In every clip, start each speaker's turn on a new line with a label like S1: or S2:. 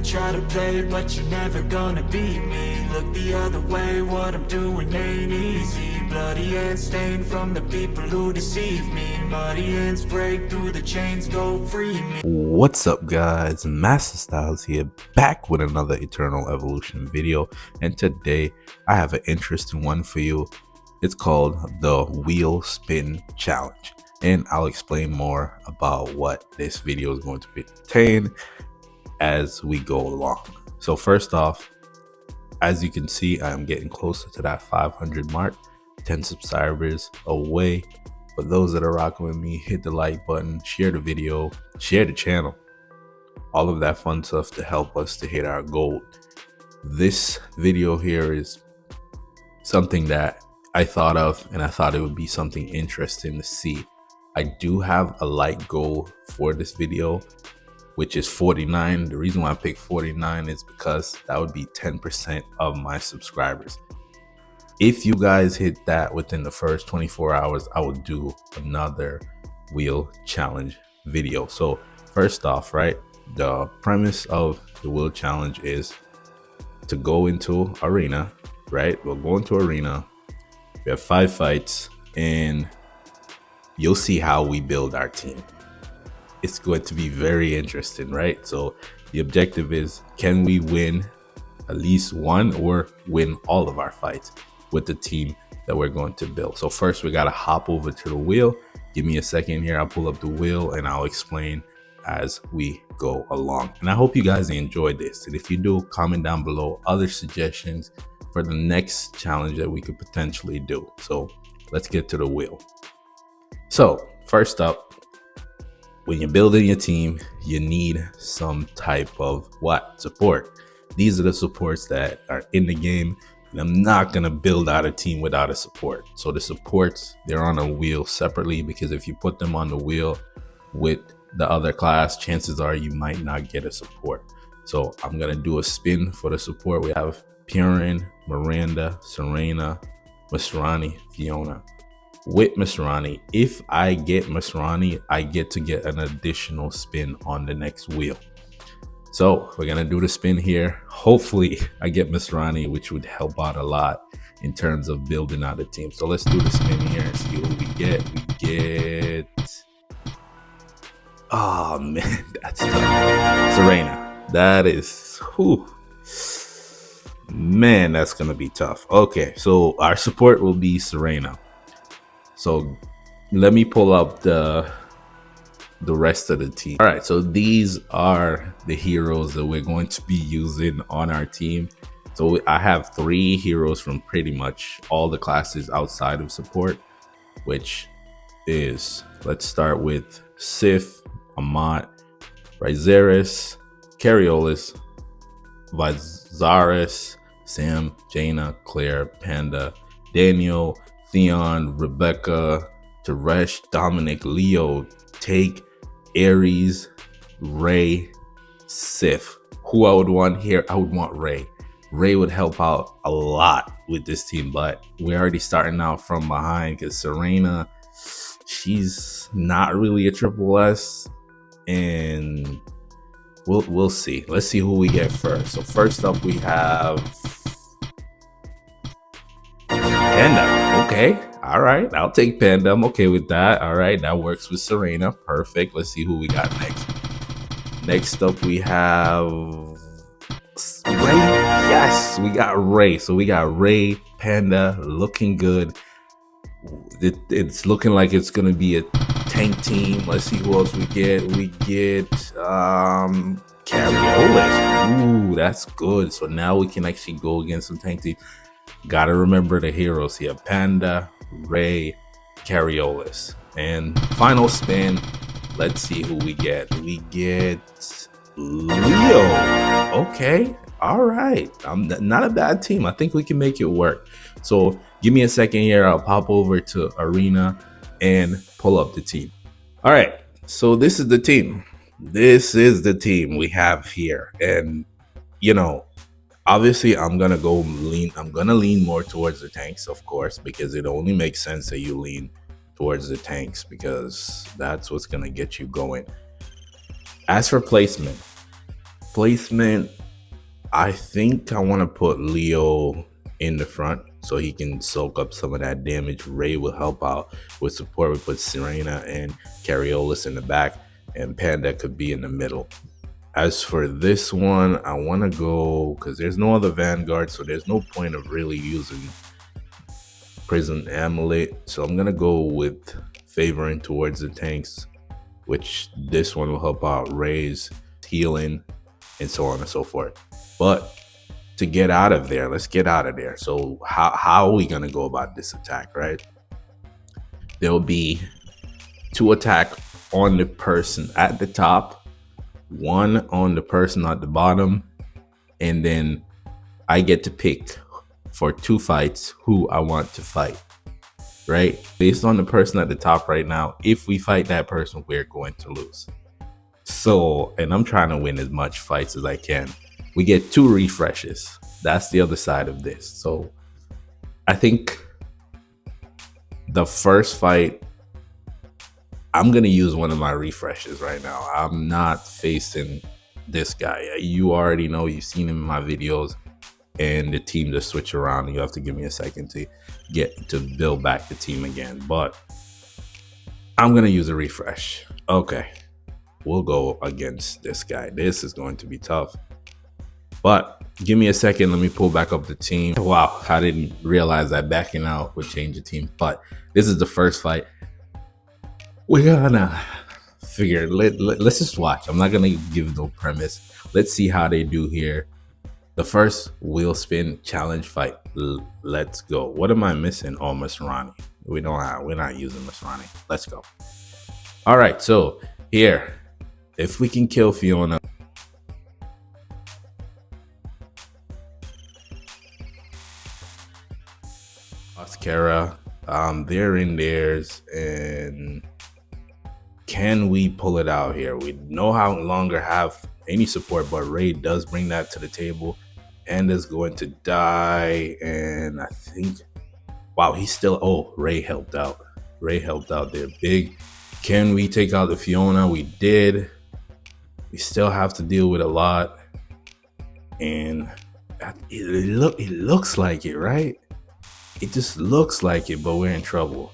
S1: try to play, but you're never gonna beat me. Look the other way, what I'm doing ain't easy. Bloody hands stained from the people who deceive me. Muddy hands break through the chains, go free me.
S2: What's up, guys? Master Styles here, back with another Eternal Evolution video, and today I have an interesting one for you. It's called the Wheel Spin Challenge, and I'll explain more about what this video is going to pertain as we go along. So first off, as you can see, I'm getting closer to that 500 mark, 10 subscribers away. For those that are rocking with me, hit the like button, share the video, share the channel, all of that fun stuff to help us to hit our goal. This video here is something that I thought of, and I thought it would be something interesting to see. I do have a like goal for this video, which is 49. The reason why I picked 49 is because that would be 10% of my subscribers. If you guys hit that within the first 24 hours, I will do another wheel challenge video. So first off, right, the premise of the wheel challenge is to go into arena, right? We'll go into arena. We have 5 fights, and you'll see how we build our team. It's going to be very interesting, right? So the objective is, can we win at least one or win all of our fights with the team that we're going to build? So first we got to hop over to the wheel. Give me a second here. I'll pull up the wheel and I'll explain as we go along. And I hope you guys enjoyed this. And if you do, comment down below other suggestions for the next challenge that we could potentially do. So let's get to the wheel. So first up, when you're building your team, you need some type of support. These are the supports that are in the game, and I'm not gonna build out a team without a support. So the supports, they're on a wheel separately, because if you put them on the wheel with the other class, chances are you might not get a support. So I'm gonna do a spin for the support. We have Purin, Miranda, Serena, Masrani, Fiona. With Masrani, if I get Masrani, I get to get an additional spin on the next wheel. So we're gonna do the spin here. Hopefully I get Masrani, which would help out a lot in terms of building out a team. So let's do the spin here and see what we get. We get, oh man, that's tough. Serena. That is, whew. Man, that's gonna be tough. Okay, so our support will be Serena. So let me pull up the rest of the team. All right, so these are the heroes that we're going to be using on our team. So I have 3 heroes from pretty much all the classes outside of support, which is, let's start with Sif, Amat, Ryzeris, Cariolis, Vizaris, Sam, Jaina, Claire, Panda, Daniel, Theon, Rebecca, Teresh, Dominic, Leo, Take, Ares, Ray, Sif. Who I would want here? I would want Ray. Ray would help out a lot with this team, but we're already starting out from behind because Serena, she's not really a triple S, and we'll see. Let's see who we get first. So first up we have Panda. Okay, all right, I'll take Panda. I'm okay with that. All right, that works with Serena. Perfect. Let's see who we got next. Next up we have Ray. Yes, we got Ray. So we got Ray, Panda, looking good. It's looking like it's gonna be a tank team. Let's see who else we get. We get Cariolis. Ooh, that's good. So now we can actually go against some tank teams. Gotta remember the heroes here: Panda, Ray, Cariolis. And final spin, let's see who we get. We get Leo. Okay, all right. Not a bad team. I think we can make it work. So give me a second here. I'll pop over to arena and pull up the team. All right, so this is the team. This is the team we have here. And you know, obviously I'm gonna lean more towards the tanks, of course, because it only makes sense that you lean towards the tanks, because that's what's gonna get you going. As for placement, Placement, I think I want to put Leo in the front so he can soak up some of that damage. Ray will help out with support. We put Serena and Cariolis in the back, and Panda could be in the middle. As for this one, I want to go, because there's no other Vanguard, so there's no point of really using Prison Amulet. So I'm going to go with favoring towards the tanks, which this one will help out Ray's healing and so on and so forth. But to get out of there, let's get out of there. So how are we going to go about this attack, right? There'll be 2 attack on the person at the top, 1 on the person at the bottom, and then I get to pick for 2 fights who I want to fight, right? Based on the person at the top right now, if we fight that person, we're going to lose. So, and I'm trying to win as much fights as I can. We get 2 refreshes. That's the other side of this. So I think the first fight, I'm going to use one of my refreshes right now. I'm not facing this guy. You already know, you've seen him in my videos, and the team just switch around. You have to give me a second to get to build back the team again. But I'm going to use a refresh. Okay. We'll go against this guy. This is going to be tough. But give me a second. Let me pull back up the team. Wow, I didn't realize that backing out would change the team. But this is the first fight. We're gonna figure. Let's just watch. I'm not gonna give no premise. Let's see how they do here. The first wheel spin challenge fight. Let's go. What am I missing? Oh, Masrani. We're not using Masrani. Let's go. All right. So here, if we can kill Fiona. Oscara, they're in theirs, and can we pull it out here? We no longer have any support, but Ray does bring that to the table. Panda's going to die, and I think, wow, he's still, oh, Ray helped out. Ray helped out there big. Can we take out the Fiona? We did. We still have to deal with a lot, and it looks like it, right? It just looks like it, but we're in trouble.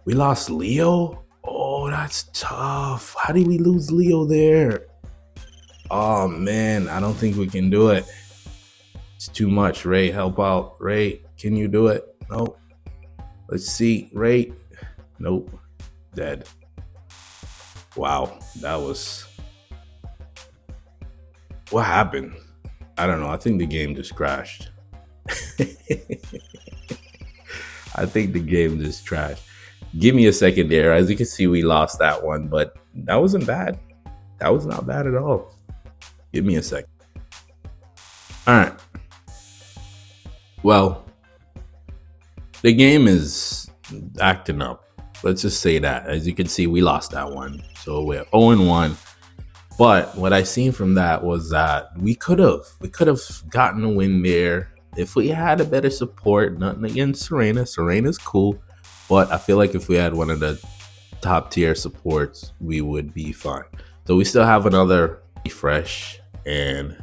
S2: We lost Leo? Oh, that's tough. How did we lose Leo there? Oh, man, I don't think we can do it. It's too much. Ray, help out. Ray, can you do it? Nope. Let's see. Ray. Nope. Dead. Wow, that was... What happened? I don't know. I think the game just crashed. I think the game just trashed. Give me a second there. As you can see, we lost that one, but that wasn't bad. That was not bad at all. Give me a second. All right. Well, the game is acting up. Let's just say that. As you can see, we lost that one. So we're 0-1. But what I seen from that was that we could have gotten a win there if we had a better support. Nothing against Serena. Serena's cool, but I feel like if we had one of the top tier supports, we would be fine. So we still have another refresh, and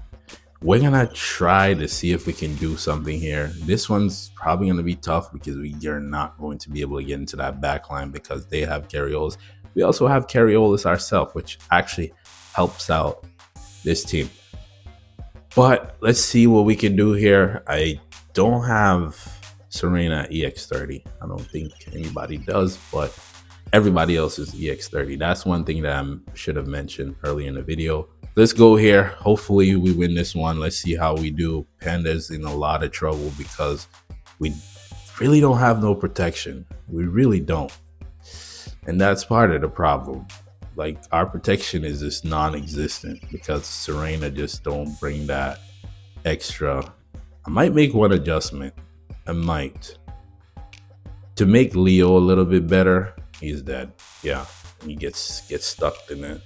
S2: we're gonna try to see if we can do something here. This one's probably gonna be tough because we are not going to be able to get into that back line because they have Cariolis. We also have Cariolis ourselves, which actually helps out this team. But let's see what we can do here. I don't have Serena EX30. I don't think anybody does, but everybody else is EX30. That's one thing that I should have mentioned early in the video. Let's go here. Hopefully we win this one. Let's see how we do. Panda's in a lot of trouble because we really don't have no protection. We really don't. And that's part of the problem. Like, our protection is just non-existent because Serena just don't bring that extra. I might make one adjustment. I might. To make Leo a little bit better, he's dead. Yeah, he gets stuck in a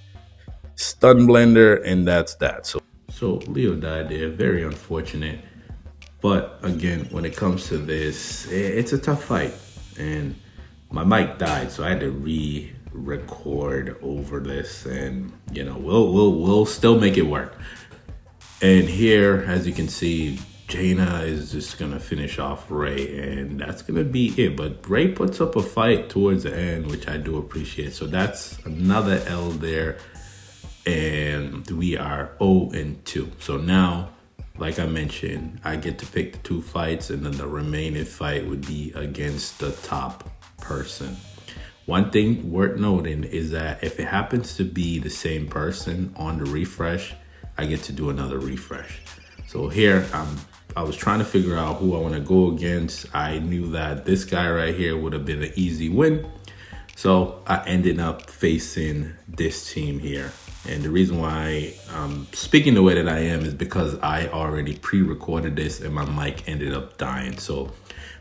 S2: stun blender, and that's that. So Leo died there. Very unfortunate. But again, when it comes to this, it's a tough fight. And my mic died, so I had to record over this, and we'll still make it work. And here, as you can see, Jaina is just gonna finish off Ray, and that's gonna be it. But Ray puts up a fight towards the end, which I do appreciate. So that's another L there, and we are 0-2. So now, like I mentioned, I get to pick the 2 fights, and then the remaining fight would be against the top person. One thing worth noting is that if it happens to be the same person on the refresh, I get to do another refresh. So here, I was trying to figure out who I want to go against. I knew that this guy right here would have been an easy win. So I ended up facing this team here. And the reason why I'm speaking the way that I am is because I already pre-recorded this and my mic ended up dying. So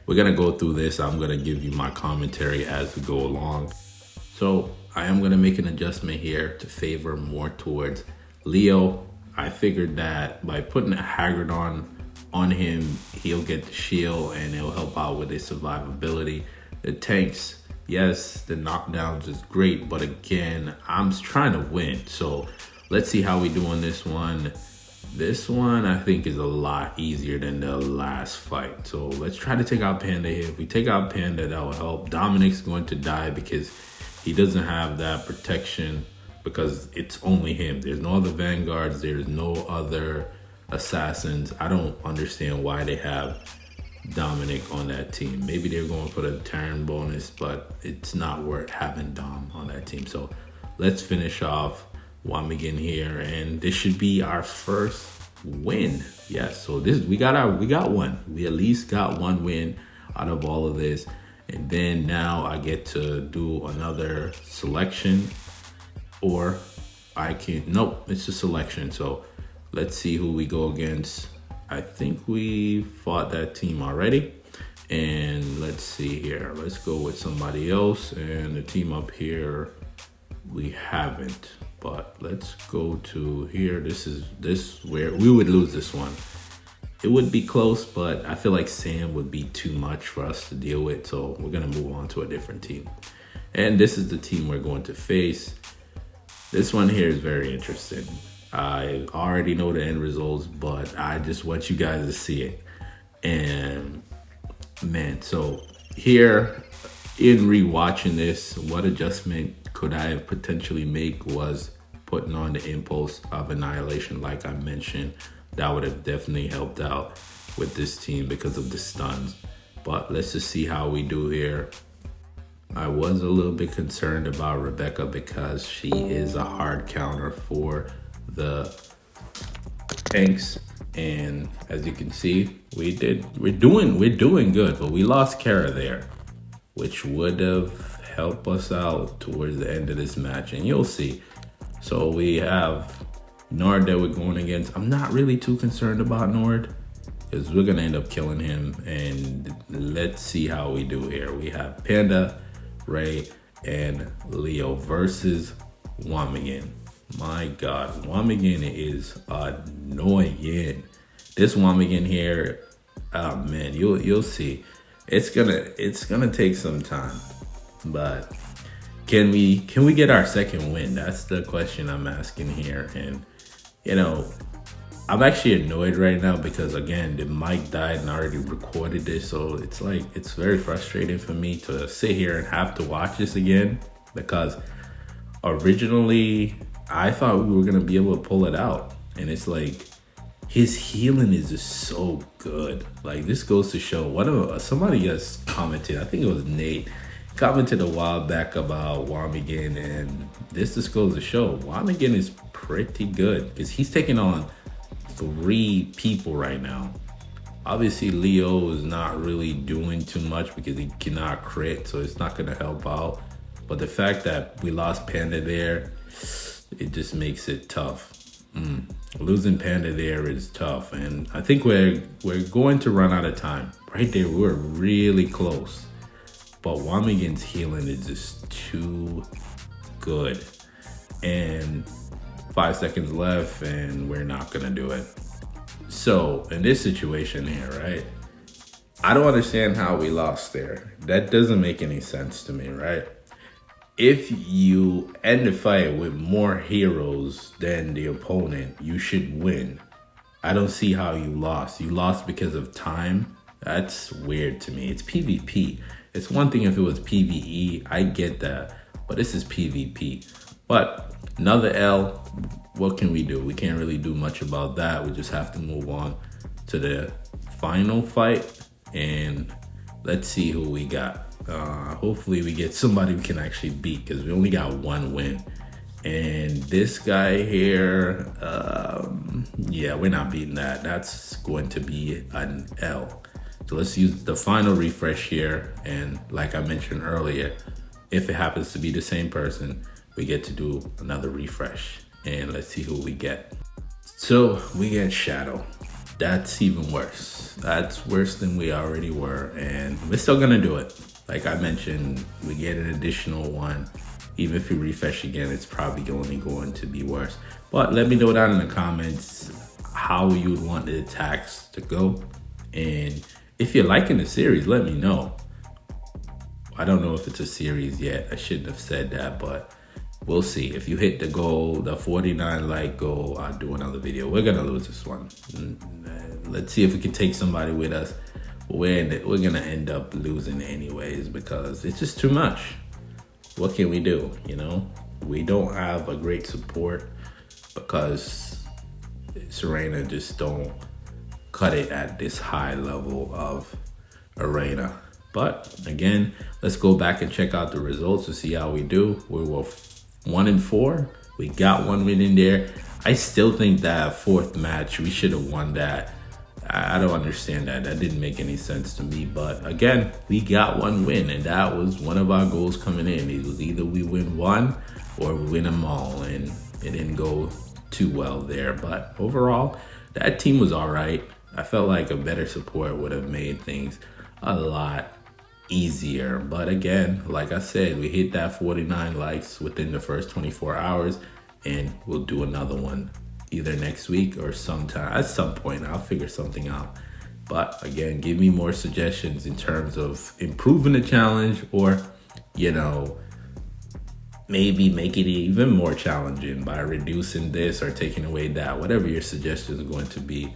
S2: we're going to go through this. I'm going to give you my commentary as we go along. So I am going to make an adjustment here to favor more towards Leo. I figured that by putting a Haggard on him, he'll get the shield and it'll help out with his survivability. The tanks, yes, the knockdowns is great, but again, I'm trying to win. So let's see how we do on this one. This one I think is a lot easier than the last fight. So let's try to take out Panda here. If we take out Panda, that will help. Dominic's going to die because he doesn't have that protection, because it's only him. There's no other Vanguards. There's no other assassins. I don't understand why they have Dominic on that team. Maybe they're going for the turn bonus, but it's not worth having Dom on that team. So let's finish off Wamigan here, and this should be our first win. Yes, so we got one. We at least got one win out of all of this. And then now I get to do another selection, or I can, nope, it's a selection. So let's see who we go against. I think we fought that team already. And let's see here. Let's go with somebody else. And the team up here, we haven't. But let's go to here. This where we would lose this one. It would be close, but I feel like Sam would be too much for us to deal with. So we're going to move on to a different team. And this is the team we're going to face. This one here is very interesting. I already know the end results, but I just want you guys to see it. And man, so here in rewatching this, what adjustment could I have potentially make was putting on the impulse of annihilation, like I mentioned. That would have definitely helped out with this team because of the stuns. But let's just see how we do here. I was a little bit concerned about Rebecca because she is a hard counter for the tanks, and as you can see, we're doing good, but we lost Kara there, which would have helped us out towards the end of this match, and you'll see. So we have Nord that we're going against. I'm not really too concerned about Nord because we're gonna end up killing him, and let's see how we do here. We have Panda, Ray, and Leo versus Wamigan. My God, Wamigan is annoying. This Wamigan here, oh man, you'll see. It's gonna take some time, but can we get our second win? That's the question I'm asking here. And I'm actually annoyed right now because again, the mic died and I already recorded this, so it's very frustrating for me to sit here and have to watch this again, because originally I thought we were gonna be able to pull it out, and it's like his healing is just so good. Like, this goes to show. Somebody just commented, I think it was Nate, commented a while back about Wamigan, and this just goes to show Wamigan is pretty good because he's taking on 3 people right now. Obviously, Leo is not really doing too much because he cannot crit, so it's not gonna help out. But the fact that we lost Panda there, it just makes it tough. Losing Panda there is tough, and I think we're going to run out of time. Right there, we were really close. But Wamigan's healing is just too good. And 5 seconds left, and we're not gonna do it. So in this situation here, right? I don't understand how we lost there. That doesn't make any sense to me, right? if you end the fight with more heroes than the opponent, you should win. I don't see how you lost. You lost because of time. That's weird to me. It's PvP. It's one thing if it was PvE, I get that, but this is PvP. But another L, what can we do? We can't really do much about that. We just have to move on to the final fight, and let's see who we got. Hopefully we get somebody we can actually beat, because we only got one win. And this guy here, yeah, we're not beating that. That's going to be an L. So let's use the final refresh here. And like I mentioned earlier, if it happens to be the same person, we get to do another refresh. And let's see who we get. So we get Shadow. That's even worse. That's worse than we already were. And we're still gonna do it. Like I mentioned, we get an additional one. Even if we refresh again, it's probably only going to be worse. But let me know down in the comments how you would want the attacks to go. And if you're liking the series, let me know. I don't know if it's a series yet. I shouldn't have said that, but we'll see. If you hit the goal, the 49 like goal, I'll do another video. We're gonna lose this one. Let's see if we can take somebody with us. We're gonna end up losing anyways, because it's just too much. What can we do? You know, we don't have a great support because Serena just don't cut it at this high level of arena. But again, let's go back and check out the results to see how we do. We were 1-4. We got one win in there. I still think that fourth match, we should have won that. I don't understand that. That didn't make any sense to me. But again, we got one win, and that was one of our goals coming in. It was either we win one or we win them all, and it didn't go too well there. But overall, that team was all right. I felt like a better support would have made things a lot easier. But again, like I said, we hit that 49 likes within the first 24 hours, and we'll do another one either next week or sometime. At some point, I'll figure something out. But again, give me more suggestions in terms of improving the challenge, or, you know, maybe make it even more challenging by reducing this or taking away that, whatever your suggestions are going to be.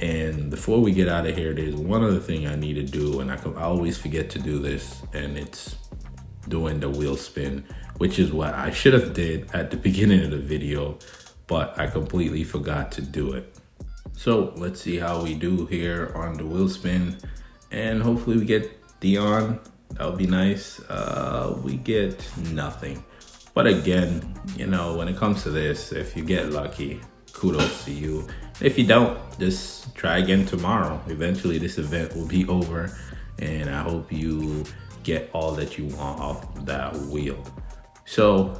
S2: And before we get out of here, there's one other thing I need to do, and I always forget to do this, and it's doing the wheel spin, which is what I should have did at the beginning of the video, but I completely forgot to do it. So let's see how we do here on the wheel spin, and hopefully we get Dion. That would be nice. We get nothing. But again, you know, when it comes to this, if you get lucky, kudos to you. If you don't, just try again tomorrow. Eventually this event will be over, and I hope you get all that you want off that wheel. So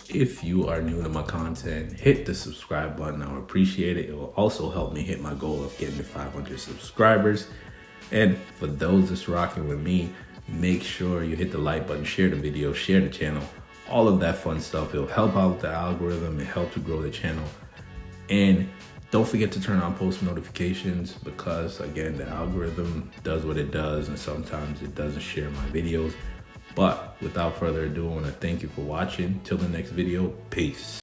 S2: if you are new to my content, hit the subscribe button. I would appreciate it. It will also help me hit my goal of getting to 500 subscribers. And for those that's rocking with me, make sure you hit the like button, share the video, share the channel, all of that fun stuff. It'll help out the algorithm and help to grow the channel. And don't forget to turn on post notifications, because again, the algorithm does what it does, and sometimes it doesn't share my videos. But without further ado, I want to thank you for watching. Till the next video, peace.